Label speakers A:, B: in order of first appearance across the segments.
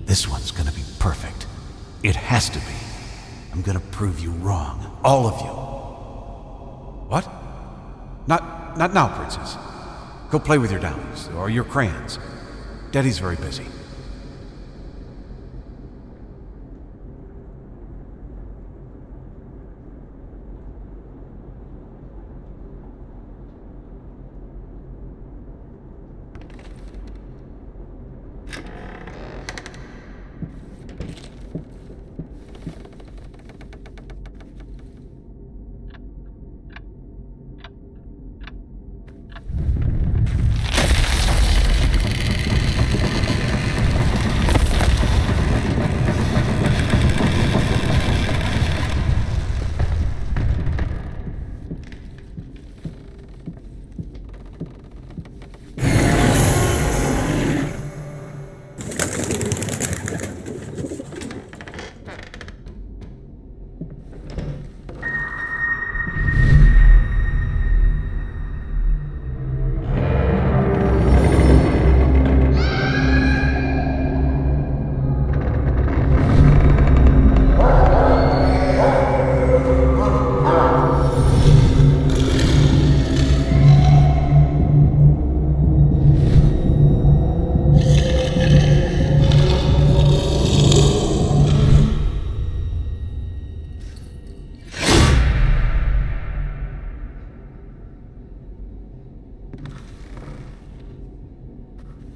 A: This one's gonna be perfect. It has to be. I'm gonna prove you wrong. All of you. What? Not now, Princess. Go play with your dollies, or your crayons. Daddy's very busy.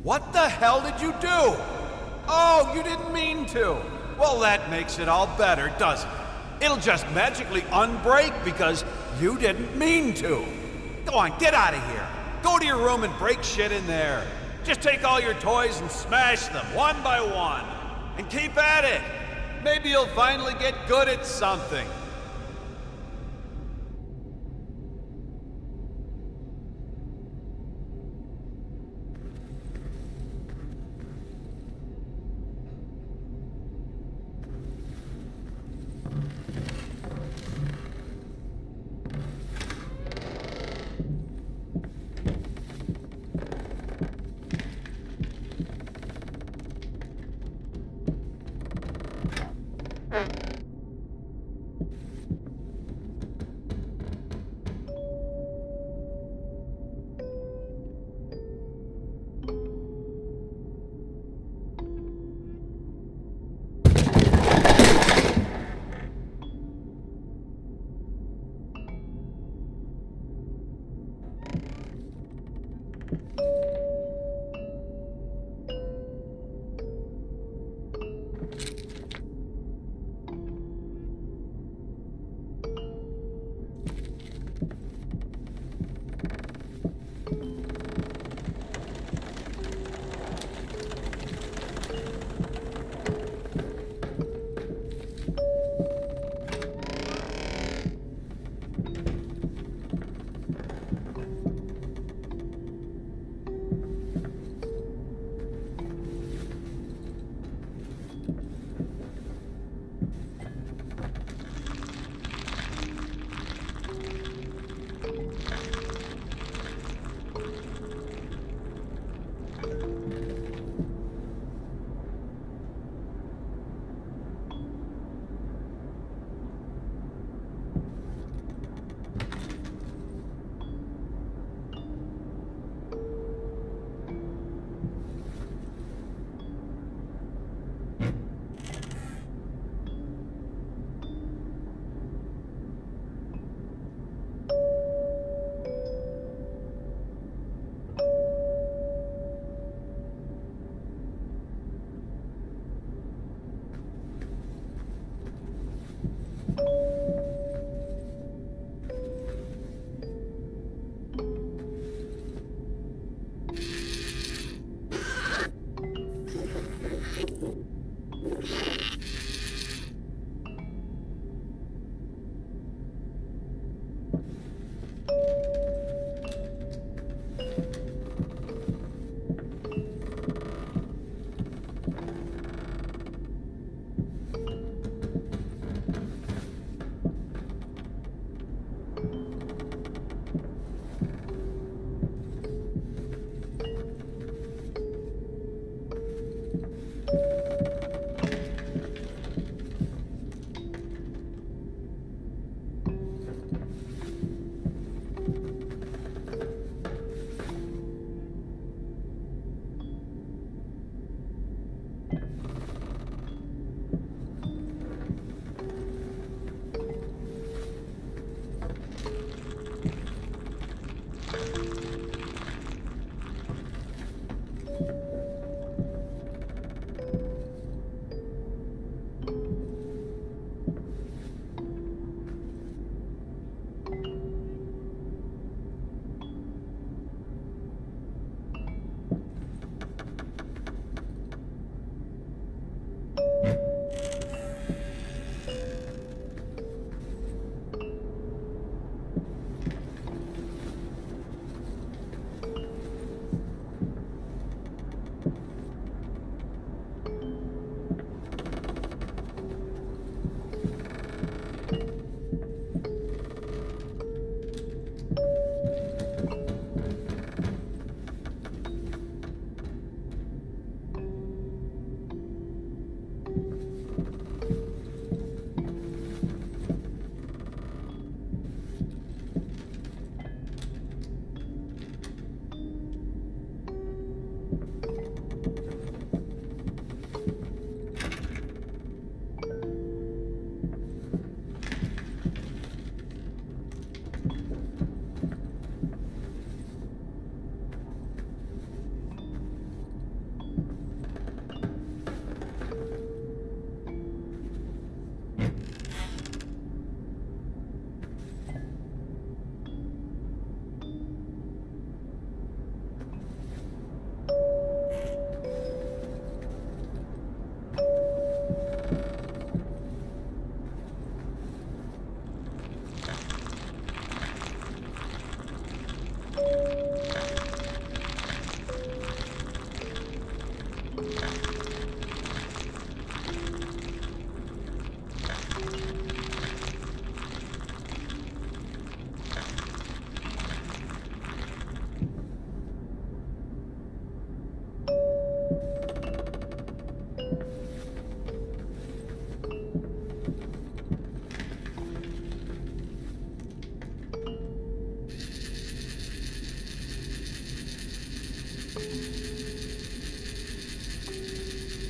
B: What the hell did you do? Oh, you didn't mean to. Well, that makes it all better, doesn't it? It'll just magically unbreak because you didn't mean to. Go on, get out of here. Go to your room and break shit in there. Just take all your toys and smash them one by one. And keep at it. Maybe you'll finally get good at something.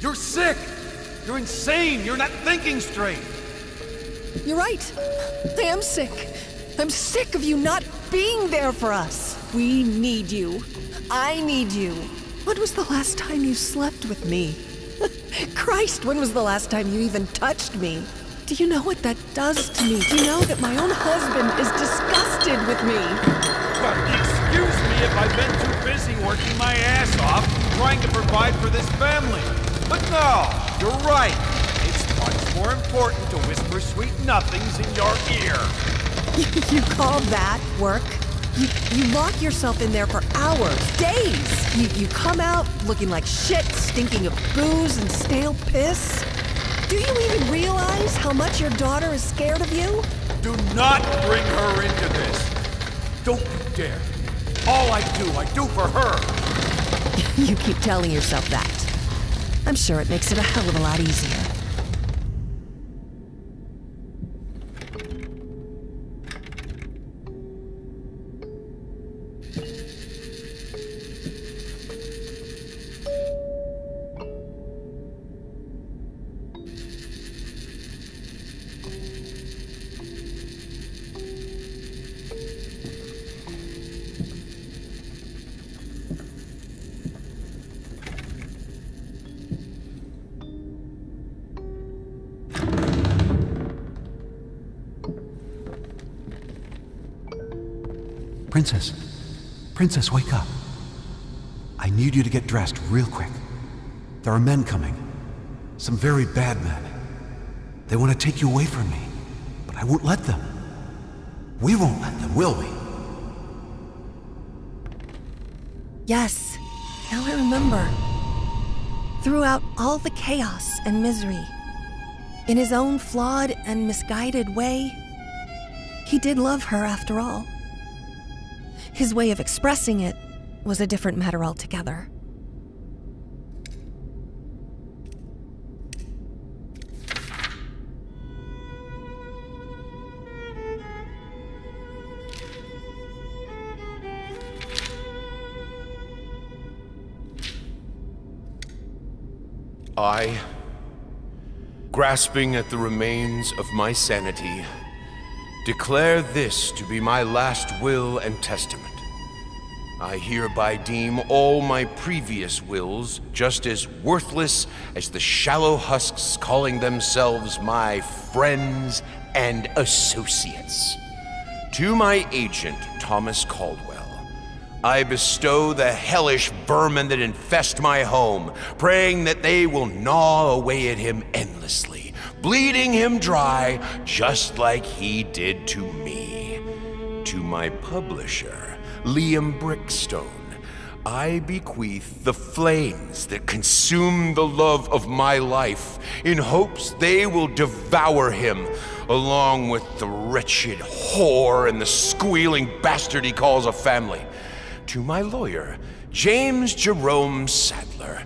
B: You're sick! You're insane! You're not thinking straight!
C: You're right. I am sick. I'm sick of you not being there for us. We need you. I need you. When was the last time you slept with me? Christ, when was the last time you even touched me? Do you know what that does to me? Do you know that my own husband is disgusted with me?
B: Well, excuse me if I've been too busy working my ass off trying to provide for this family. But no, you're right. It's much more important to whisper sweet nothings in your ear.
C: You call that work? You lock yourself in there for hours, days. You come out looking like shit, stinking of booze and stale piss. Do you even realize how much your daughter is scared of you?
B: Do not bring her into this. Don't you dare. All I do for her.
C: You keep telling yourself that. I'm sure it makes it a hell of a lot easier.
A: Princess, wake up. I need you to get dressed real quick. There are men coming. Some very bad men. They want to take you away from me, but I won't let them. We won't let them, will we?
C: Yes, now I remember. Throughout all the chaos and misery, in his own flawed and misguided way, he did love her after all. His way of expressing it was a different matter altogether.
D: I, grasping at the remains of my sanity, declare this to be my last will and testament. I hereby deem all my previous wills just as worthless as the shallow husks calling themselves my friends and associates. To my agent, Thomas Caldwell, I bestow the hellish vermin that infest my home, praying that they will gnaw away at him endlessly, bleeding him dry just like he did to me. To my publisher, Liam Brickstone, I bequeath the flames that consume the love of my life in hopes they will devour him, along with the wretched whore and the squealing bastard he calls a family. To my lawyer, James Jerome Sadler,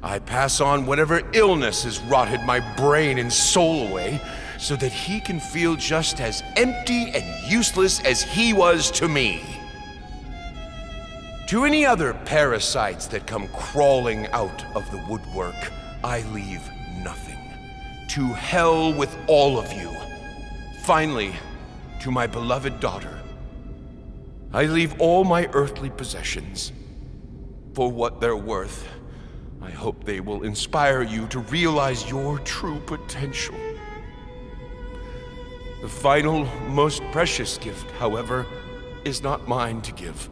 D: I pass on whatever illness has rotted my brain and soul away, so that he can feel just as empty and useless as he was to me. To any other parasites that come crawling out of the woodwork, I leave nothing. To hell with all of you. Finally, to my beloved daughter, I leave all my earthly possessions. For what they're worth, I hope they will inspire you to realize your true potential. The final, most precious gift, however, is not mine to give.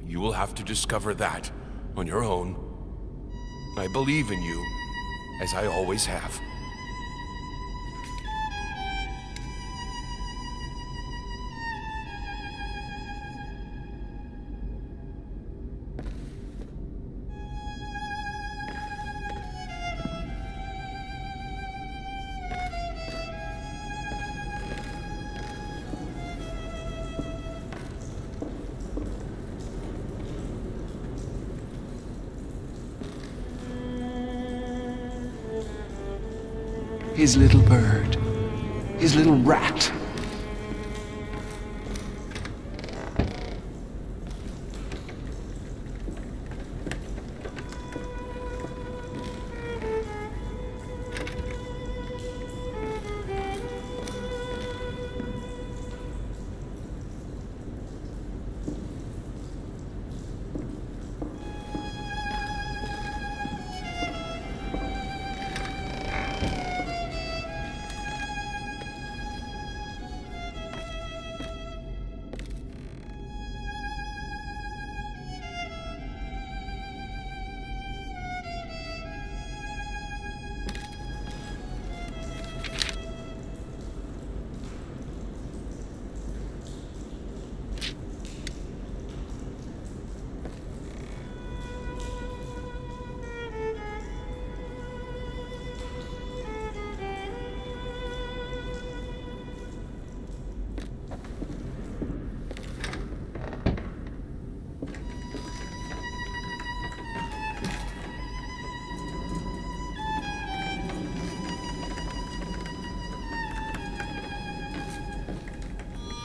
D: You will have to discover that on your own. I believe in you, as I always have.
E: His little bird, his little rat.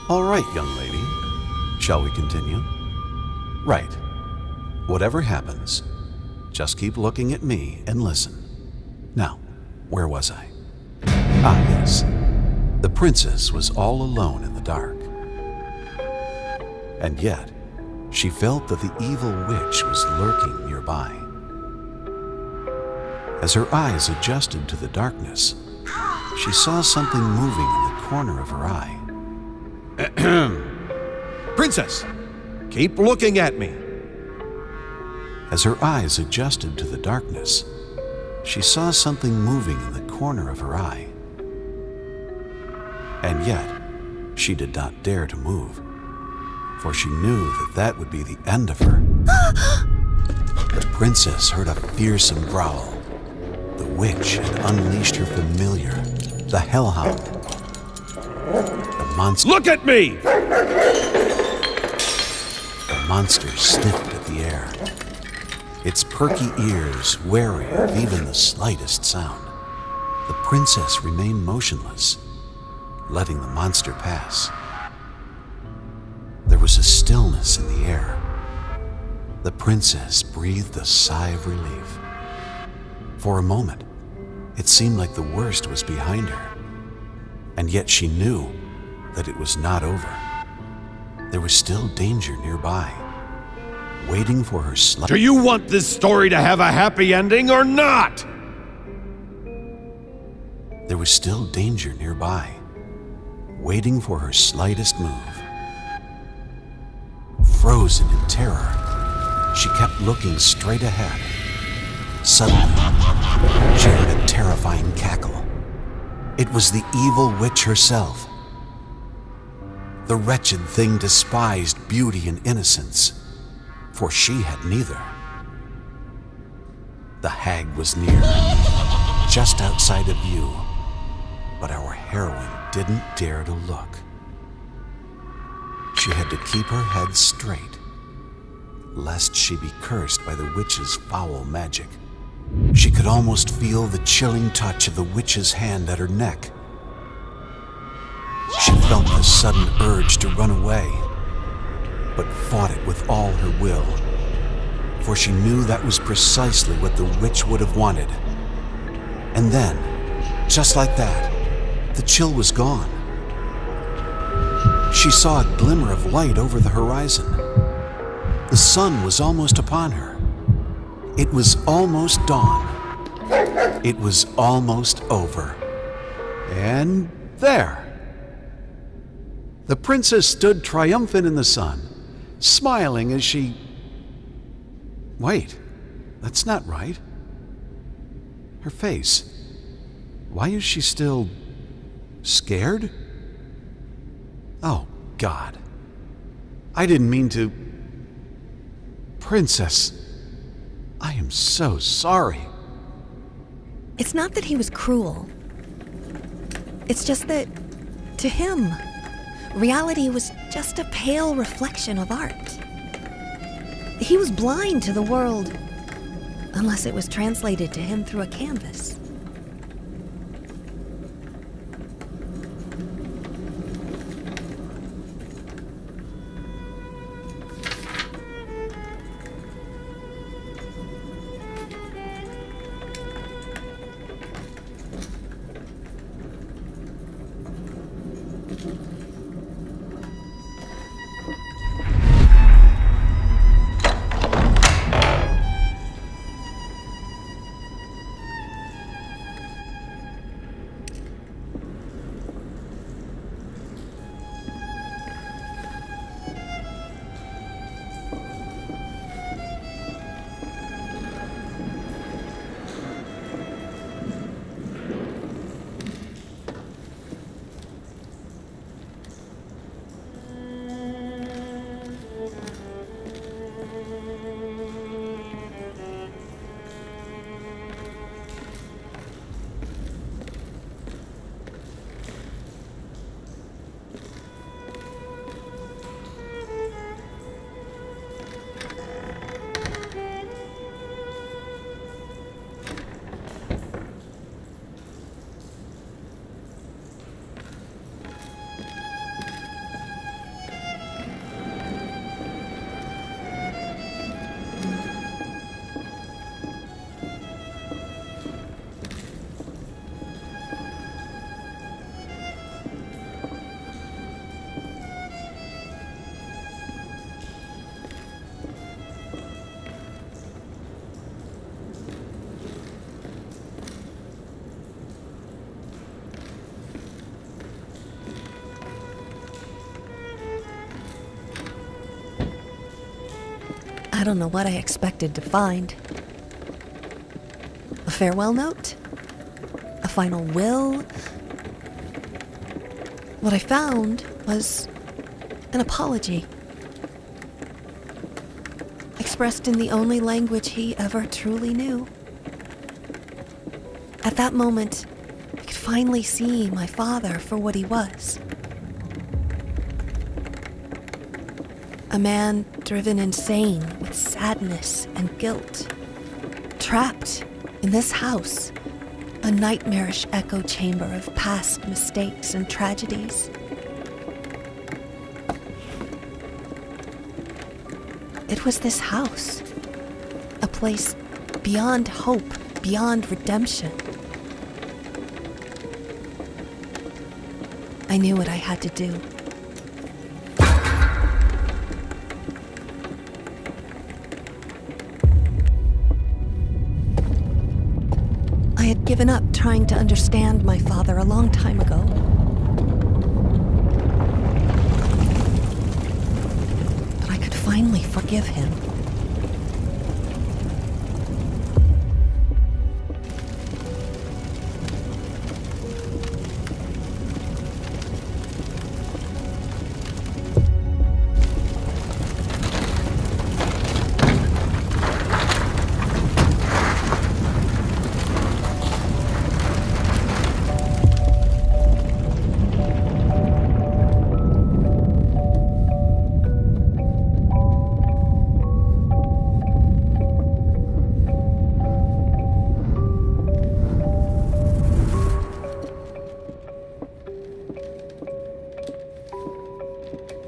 A: All right, young lady. Shall we continue? Right. Whatever happens, just keep looking at me and listen. Now, where was I? Ah, yes. The princess was all alone in the dark. And yet, she felt that the evil witch was lurking nearby. As her eyes adjusted to the darkness, she saw something moving in the corner of her eye.
B: Princess, keep looking at me.
A: As her eyes adjusted to the darkness, she saw something moving in the corner of her eye. And yet, she did not dare to move, for she knew that that would be the end of her. The princess heard a fearsome growl. The witch had unleashed her familiar, the hellhound. The monster...
B: Look at me!
A: The monster sniffed at the air, its perky ears wary of even the slightest sound. The princess remained motionless, letting the monster pass. There was a stillness in the air. The princess breathed a sigh of relief. For a moment, it seemed like the worst was behind her, and yet she knew that it was not over. There was still danger nearby, waiting for her
B: Do you want this story to have a happy ending or not?
A: There was still danger nearby, waiting for her slightest move. Frozen in terror, she kept looking straight ahead. Suddenly, she heard a terrifying cackle. It was the evil witch herself. The wretched thing despised beauty and innocence, for she had neither. The hag was near, just outside of view, but our heroine didn't dare to look. She had to keep her head straight, lest she be cursed by the witch's foul magic. She could almost feel the chilling touch of the witch's hand at her neck. She felt the sudden urge to run away, but fought it with all her will, for she knew that was precisely what the witch would have wanted. And then, just like that, the chill was gone. She saw a glimmer of light over the horizon. The sun was almost upon her. It was almost dawn. It was almost over. And there. The princess stood triumphant in the sun, smiling as she... Wait, that's not right. Her face. Why is she still... scared? Oh, God. I didn't mean to... Princess, I am so sorry.
F: It's not that he was cruel. It's just that, to him, reality was just a pale reflection of art. He was blind to the world, unless it was translated to him through a canvas. I don't know what I expected to find. A farewell note? A final will? What I found was an apology, expressed in the only language he ever truly knew. At that moment, I could finally see my father for what he was. A man driven insane with sadness and guilt, trapped in this house, a nightmarish echo chamber of past mistakes and tragedies. It was this house, a place beyond hope, beyond redemption. I knew what I had to do. I had given up trying to understand my father a long time ago. But I could finally forgive him.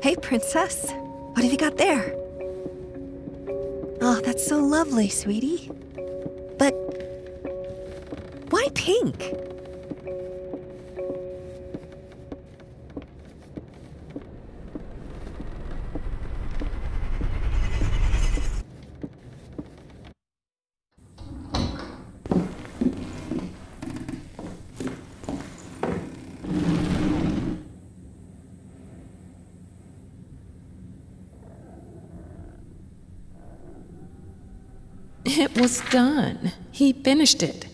F: Hey, princess. What have you got there? Oh, that's so lovely, sweetie. But why pink?
G: It was done. He finished it.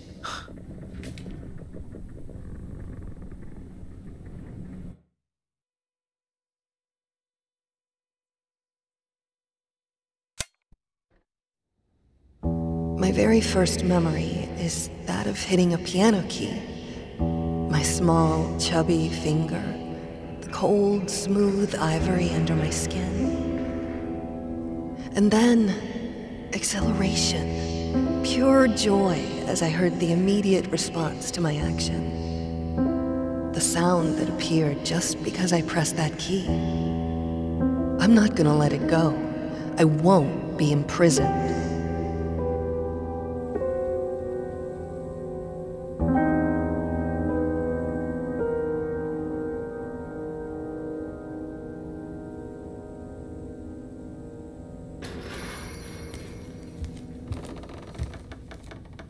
F: My very first memory is that of hitting a piano key. My small, chubby finger, the cold, smooth ivory under my skin. And then exhilaration, pure joy as I heard the immediate response to my action. The sound that appeared just because I pressed that key. I'm not gonna let it go. I won't be imprisoned.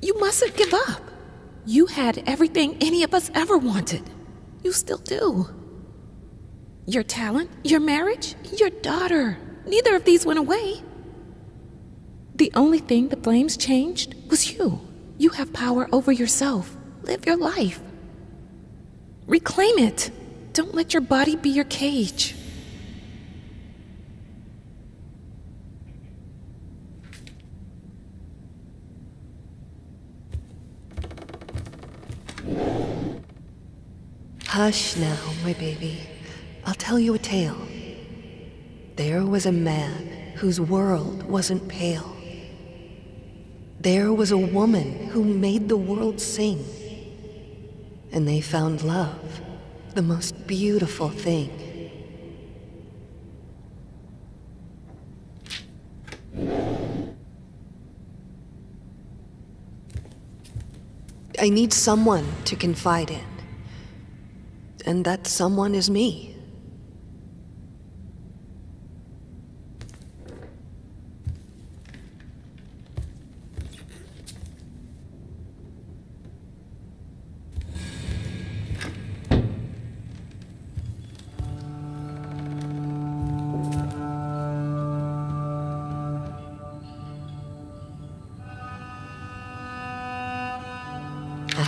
G: You mustn't give up. You had everything any of us ever wanted. You still do. Your talent, your marriage, your daughter. Neither of these went away. The only thing the flames changed was you. You have power over yourself. Live your life. Reclaim it. Don't let your body be your cage.
F: Hush now, my baby. I'll tell you a tale. There was a man whose world wasn't pale. There was a woman who made the world sing. And they found love, the most beautiful thing. I need someone to confide in. And that someone is me.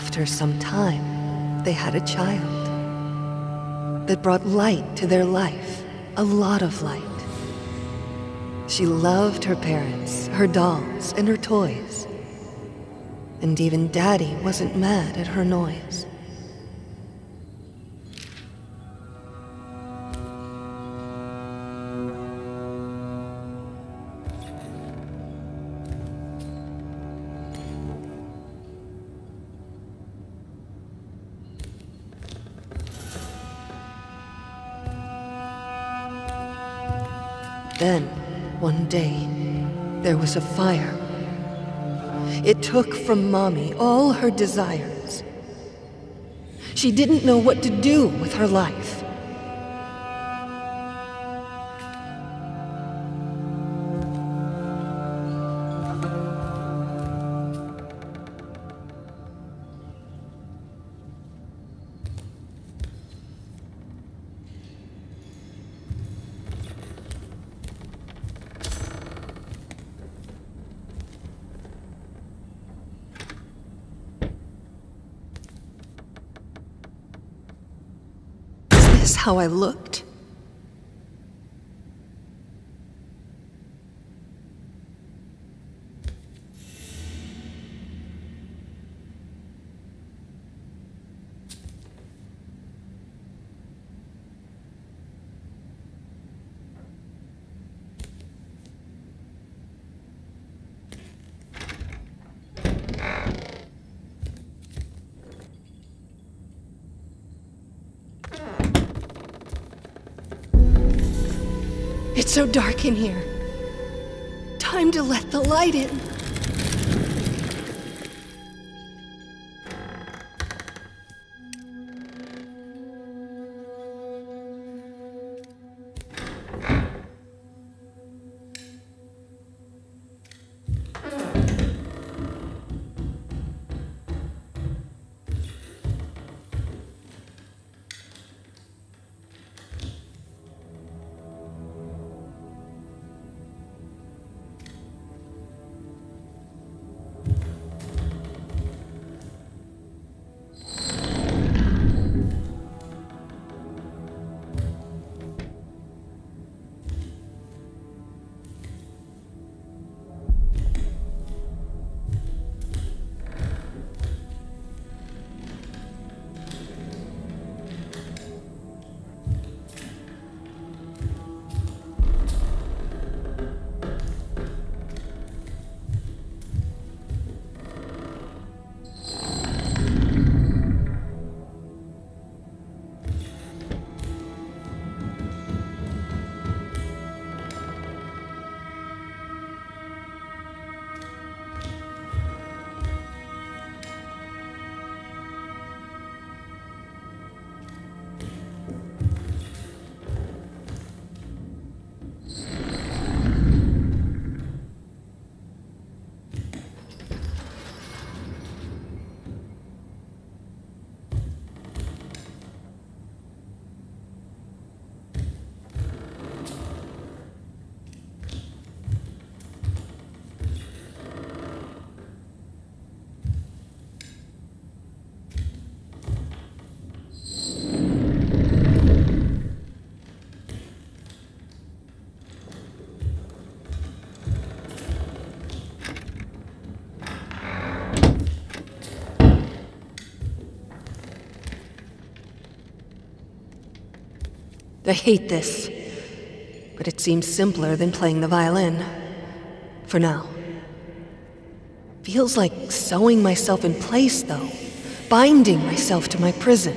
C: After some time, they had a child that brought light to their life, a lot of light. She loved her parents, her dolls, and her toys. And even Daddy wasn't mad at her noise. Then, one day, there was a fire. It took from Mommy all her desires. She didn't know what to do with her life. Is this how I looked? It's so dark in here. Time to let the light in. I hate this, but it seems simpler than playing the violin. For now. Feels like sewing myself in place, though. Binding myself to my prison.